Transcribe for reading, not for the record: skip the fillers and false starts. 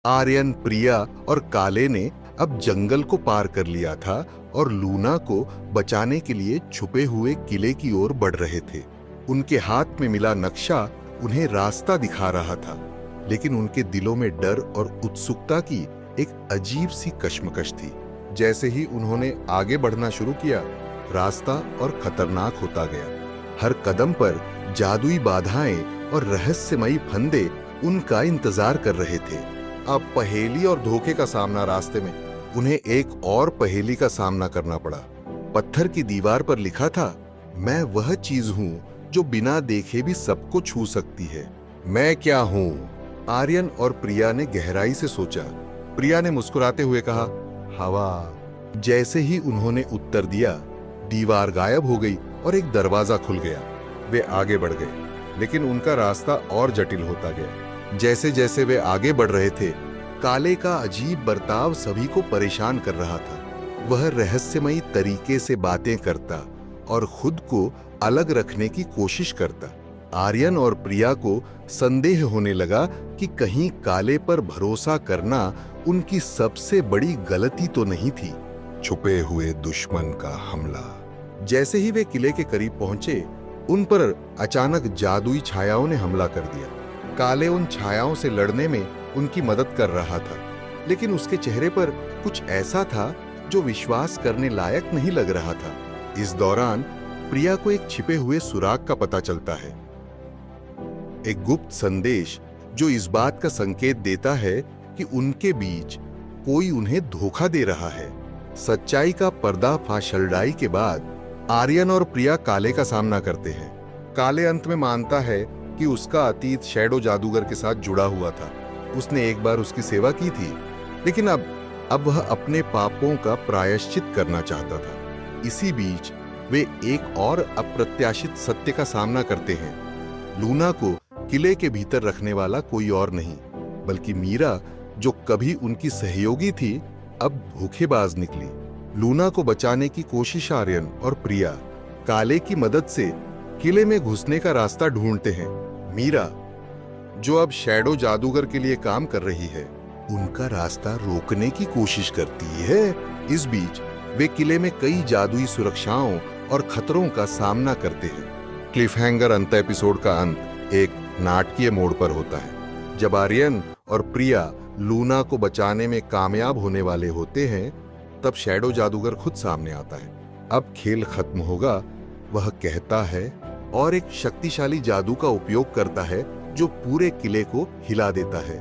आर्यन, प्रिया और काले ने अब जंगल को पार कर लिया था और लूना को बचाने के लिए छुपे हुए किले की ओर बढ़ रहे थे। उनके हाथ में मिला नक्शा उन्हें रास्ता दिखा रहा था, लेकिन उनके दिलों में डर और उत्सुकता की एक अजीब सी कश्मकश थी। जैसे ही उन्होंने आगे बढ़ना शुरू किया, रास्ता और खतरनाक होता गया। हर कदम पर जादुई बाधाएं और रहस्यमयी फंदे उनका इंतजार कर रहे थे। अब पहेली और धोखे का सामना रास्ते में, उन्हें एक और पहेली का सामना करना पड़ा। पत्थर की दीवार पर लिखा था, मैं वह चीज हूं जो बिना देखे भी सबको छू सकती है। मैं क्या हूं? आर्यन और प्रिया ने गहराई से सोचा। प्रिया ने मुस्कुराते हुए कहा, हवा। जैसे ही उन्होंने उत्तर दिया, दीवार गायब हो गई और एक दरवाजा खुल गया। वे आगे बढ़ गए, लेकिन उनका रास्ता और जटिल होता गया। जैसे जैसे वे आगे बढ़ रहे थे, काले का अजीब बर्ताव सभी को परेशान कर रहा था। वह रहस्यमयी तरीके से बातें करता और खुद को अलग रखने की कोशिश करता। आर्यन और प्रिया को संदेह होने लगा कि कहीं काले पर भरोसा करना उनकी सबसे बड़ी गलती तो नहीं थी। छुपे हुए दुश्मन का हमला। जैसे ही वे किले के करीब पहुंचे, उन पर अचानक जादुई छायाओं ने हमला कर दिया। काले उन छायाओं से लड़ने में उनकी मदद कर रहा था, लेकिन उसके चेहरे पर कुछ ऐसा था जो विश्वास करने लायक नहीं लग रहा था। इस दौरान प्रिया को एक छिपे हुए सुराग का पता चलता है, एक गुप्त संदेश जो इस बात का संकेत देता है कि उनके बीच कोई उन्हें धोखा दे रहा है। सच्चाई का पर्दाफाश छलड़ाई के बाद आर्यन और प्रिया काले का सामना करते हैं। काले अंत में मानता है कि उसका अतीत शैडो जादूगर के साथ जुड़ा हुआ था। उसने एक बार उसकी सेवा की थी, लेकिन अब वह अपने पापों का प्रायश्चित करना चाहता था। इसी बीच वे एक और अप्रत्याशित सत्य का सामना करते हैं। लूना को किले के भीतर रखने वाला कोई और नहीं, बल्कि मीरा, जो कभी उनकी सहयोगी थी, अब धोखेबाज निकली। लूना को बचाने की कोशिश आर्यन और प्रिया काले की मदद से किले में घुसने का रास्ता ढूंढते हैं। मीरा, जो अब शैडो जादूगर के लिए काम कर रही है, उनका रास्ता रोकने की कोशिश करती है। इस बीच वे किले में कई जादुई सुरक्षाओं और खतरों का सामना करते हैं। क्लिफहैंगर अंत एपिसोड का अंत एक नाटकीय मोड़ पर होता है। जब आर्यन और प्रिया लूना को बचाने में कामयाब होने वाले होते हैं, तब शैडो जादूगर खुद सामने आता है। अब खेल खत्म होगा, वह कहता है, और एक शक्तिशाली जादू का उपयोग करता है जो पूरे किले को हिला देता है।